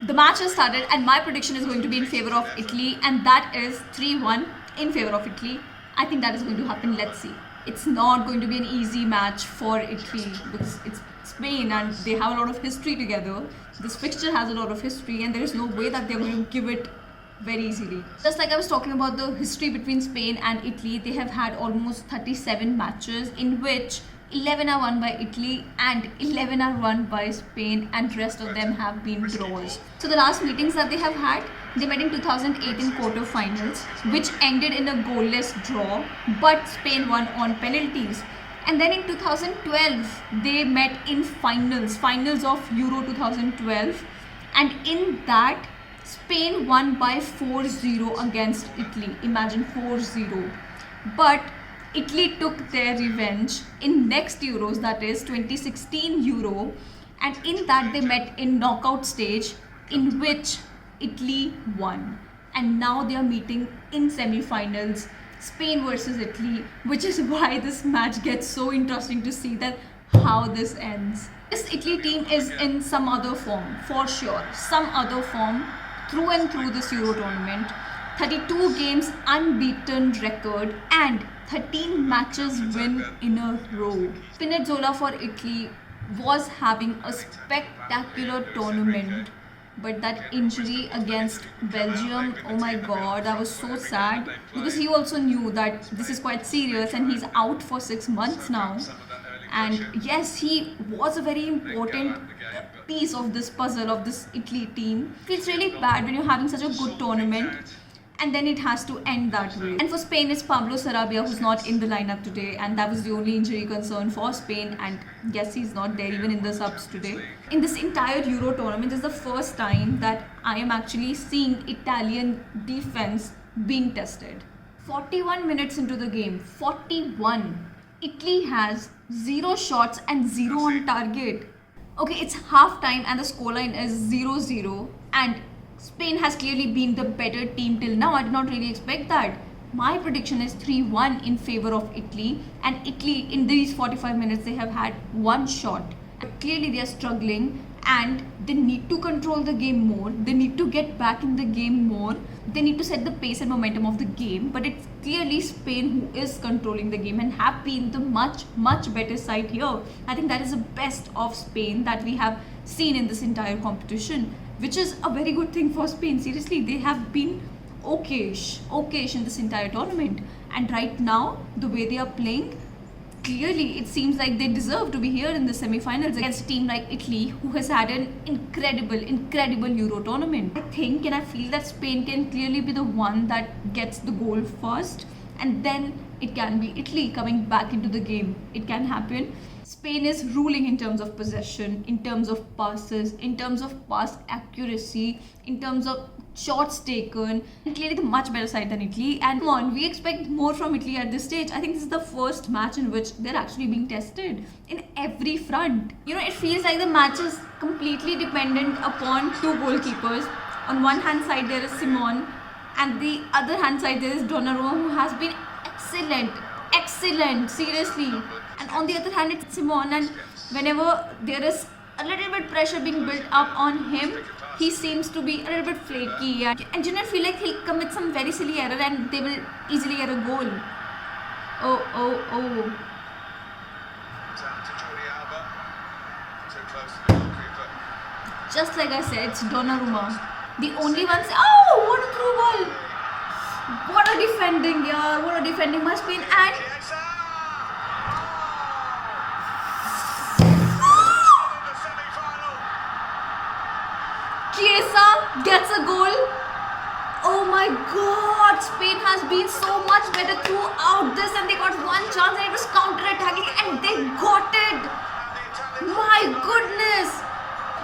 The match has started and my prediction is going to be in favor of Italy, and that is 3-1 in favor of Italy. I think that is going to happen. Let's see. It's not going to be an easy match for Italy because it's Spain and they have a lot of history together. This fixture has a lot of history and there is no way that they're going to give it very easily. Just like I was talking about the history between Spain and Italy, they have had almost 37 matches in which 11 are won by Italy and 11 are won by Spain, and rest of them have been draws. So the last meetings that they have had, they met in 2008 in quarterfinals, which ended in a goalless draw, but Spain won on penalties. And then in 2012, they met in finals of Euro 2012, and in that, Spain won by 4-0 against Italy. Imagine 4-0. But Italy took their revenge in next Euros, that is 2016 Euro, and in that they met in knockout stage in which Italy won. And now they are meeting in semi-finals, Spain versus Italy, which is why this match gets so interesting to see that how this ends. This Italy team is in some other form, for sure, some other form through and through this Euro tournament. 32 games unbeaten record and 13 matches win in a row. Spinazzola for Italy was having a spectacular tournament, but that injury against Belgium, oh my god, that was so sad because he also knew that this is quite serious and he's out for 6 months now. And yes, he was a very important piece of this puzzle of this Italy team. It's really bad when you're having such a good tournament and then it has to end that way. And for Spain, it's Pablo Sarabia who's not in the lineup today, and that was the only injury concern for Spain, and yes, he's not there even in the subs today. In this entire Euro tournament, this is the first time that I am actually seeing Italian defense being tested. 41 minutes into the game, 41. Italy has 0 shots and 0 on target. Okay, it's half time and the scoreline is 0-0, and Spain has clearly been the better team till now. I did not really expect that. My prediction is 3-1 in favor of Italy, and Italy in these 45 minutes they have had 1 shot. Clearly they are struggling and they need to control the game more. They need to get back in the game more. They need to set the pace and momentum of the game, but it's clearly Spain who is controlling the game and have been the much better side here. I think that is the best of Spain that we have seen in this entire competition, which is a very good thing for Spain. Seriously, they have been okayish in this entire tournament, and right now the way they are playing, clearly it seems like they deserve to be here in the semi-finals against a team like Italy, who has had an incredible Euro tournament. I think and I feel that Spain can clearly be the one that gets the goal first, and then it can be Italy coming back into the game. It can happen. Spain is ruling in terms of possession, in terms of passes, in terms of pass accuracy, in terms of shots taken, and clearly the much better side than Italy. And come on, we expect more from Italy at this stage. I think this is the first match in which they're actually being tested in every front. You know, it feels like the match is completely dependent upon 2 goalkeepers. On one hand side there is Simon, and the other hand side there is Donnarumma, who has been excellent, seriously. And on the other hand it's Simon, and whenever there is a little bit pressure being built up on him, he seems to be a little bit flaky, and do not feel like he'll commit some very silly error and they will easily get a goal. Oh. Just like I said, it's Donnarumma. The only one. Oh, what a through ball! What a defending, yeah! What a defending by Spain. And Chiesa gets a goal. Oh my god, Spain has been so much better throughout this, and they got 1 chance and it was counter-attacking and they got it. My goodness,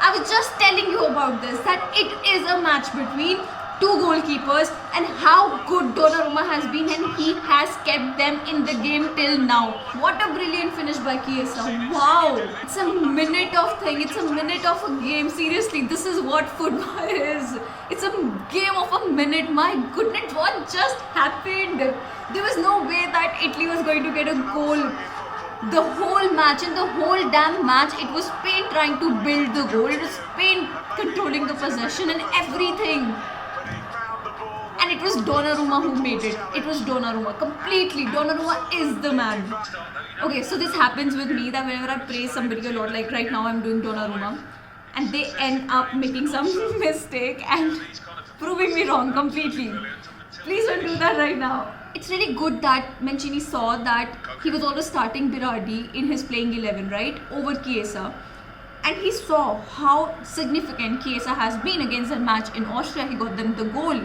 I was just telling you about this, that it is a match between 2 goalkeepers, and how good Donnarumma has been, and he has kept them in the game till now. What a brilliant finish by Chiesa. Wow, it's a minute of thing, it's a minute of a game. Seriously, this is what football is. It's a game of a minute. My goodness, what just happened? There was no way that Italy was going to get a goal. The whole match, in the whole damn match, it was Spain trying to build the goal. It was Spain controlling the possession and everything. And it was Donnarumma who made it. It was Donnarumma. Completely. Donnarumma is the man. Okay, so this happens with me that whenever I praise somebody a lot, like right now I'm doing Donnarumma, and they end up making some mistake and proving me wrong completely. Please don't do that right now. It's really good that Mancini saw that he was always starting Berardi in his playing 11, right, over Chiesa. And he saw how significant Chiesa has been against that match in Austria. He got them the goal.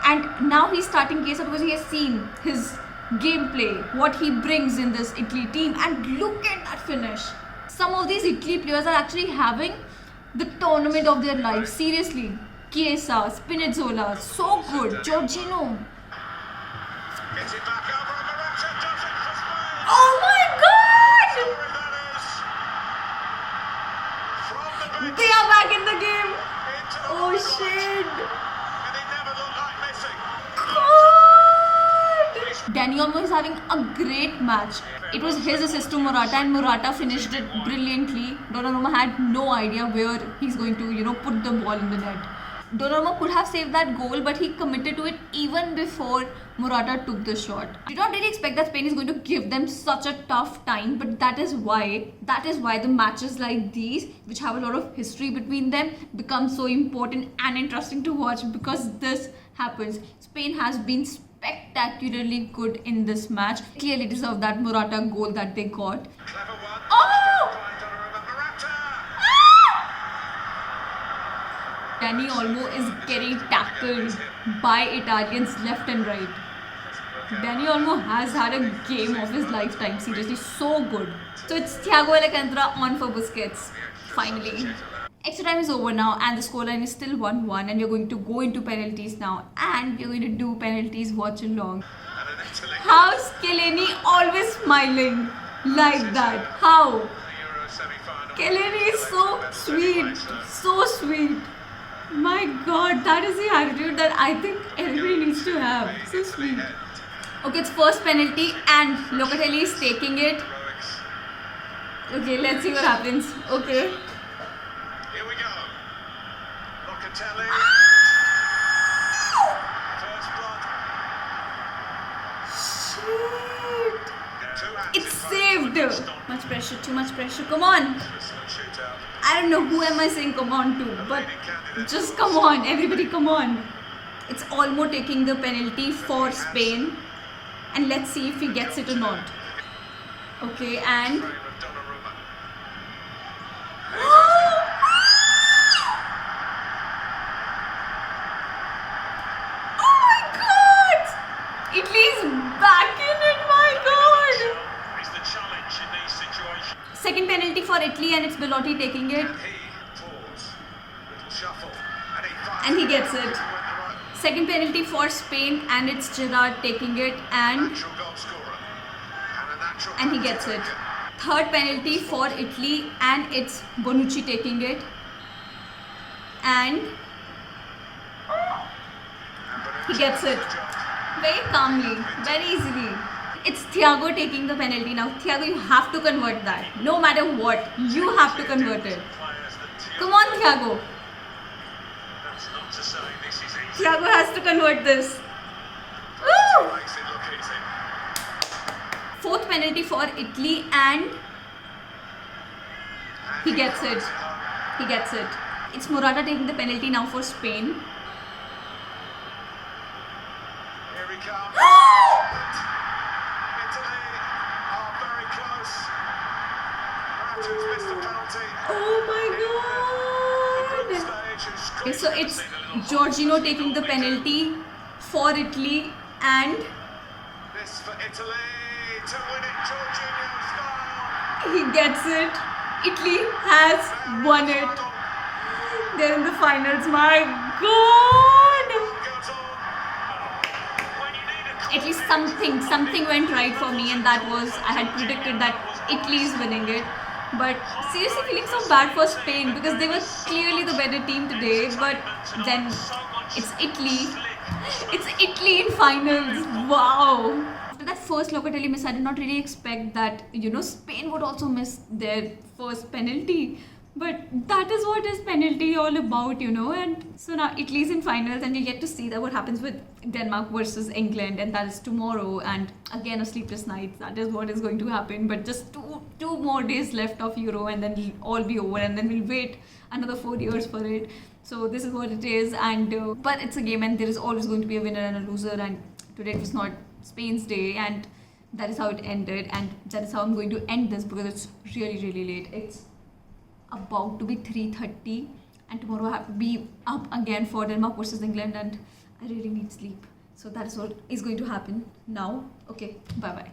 And now he's starting Chiesa because he has seen his gameplay, what he brings in this Italy team. And look at that finish. Some of these Italy players are actually having the tournament of their life. Seriously. Chiesa, Spinazzola, so good. Jorginho. Oh my God! They are back in the game. Oh shit! God! Dani Olmo is having a great match. It was his assist to Morata and Morata finished it brilliantly. Donnarumma had no idea where he's going to, put the ball in the net. Donnarumma could have saved that goal, but he committed to it even before Morata took the shot. I did not really expect that Spain is going to give them such a tough time, but that is why the matches like these, which have a lot of history between them, become so important and interesting to watch because this happens. Spain has been spectacularly good in this match. Clearly deserve that Morata goal that they got. Oh! Dani Olmo is getting tackled by Italians left and right. Dani Olmo has had a game of his lifetime, seriously, so good. So it's Thiago Alcantara on for Busquets, finally. Extra time is over now and the scoreline is still 1-1 and we're going to go into penalties now and we're going to do penalties watch along. How's Keleni always smiling like that? How? Keleni is so sweet, so sweet. My God, that is the attitude that I think everybody needs to have. So sweet. Okay, it's first penalty and Locatelli is taking it. Okay, let's see what happens. Okay. Here we go. Locatelli. First blood. Shit. It's saved. Much pressure, too much pressure. Come on. I don't know who am I saying come on to, but just come on, everybody come on. It's Olmo taking the penalty for Spain and let's see if he gets it or not. Okay, and oh my God! Italy's back in it, my God! Second penalty for Italy and it's Belotti taking it. And he gets it. Second penalty for Spain and it's Gerrard taking it and he gets it. Third penalty for Italy and it's Bonucci taking it and he gets it very calmly, very easily. It's Thiago taking the penalty now. Thiago, you have to convert that. No matter what, you have to convert it. Come on, Thiago. Thiago has to convert this. Woo! Fourth penalty for Italy and he gets it. He gets it. It's Morata taking the penalty now for Spain. Here we come. Italy are very close. Morata's missed the penalty. Oh my God! Okay, so it's Jorginho taking the penalty for Italy and This for Italy to win it Jorginho style. he gets it. Italy has won it. They're in the finals. My God! At least something went right for me, and that was I had predicted that Italy is winning it. But seriously feeling so bad for Spain because they were clearly the better team today. But then it's Italy. It's Italy in finals. Wow. After that first Locatelli miss, I did not really expect that Spain would also miss their first penalty. But that is what is penalty all about, you know. And so now Italy's in finals, and you get to see that what happens with Denmark versus England, and that is tomorrow. And again, a sleepless night. That is what is going to happen. But just two more days left of Euro, and then it'll all be over, and then we'll wait another 4 years for it. So this is what it is. And but it's a game, and there is always going to be a winner and a loser. And today it was not Spain's day, and that is how it ended. And that is how I'm going to end this, because it's really, really late. It's about to be 3:30, and tomorrow I have to be up again for Denmark versus England, and I really need sleep. So that is what is going to happen now. Okay, bye bye.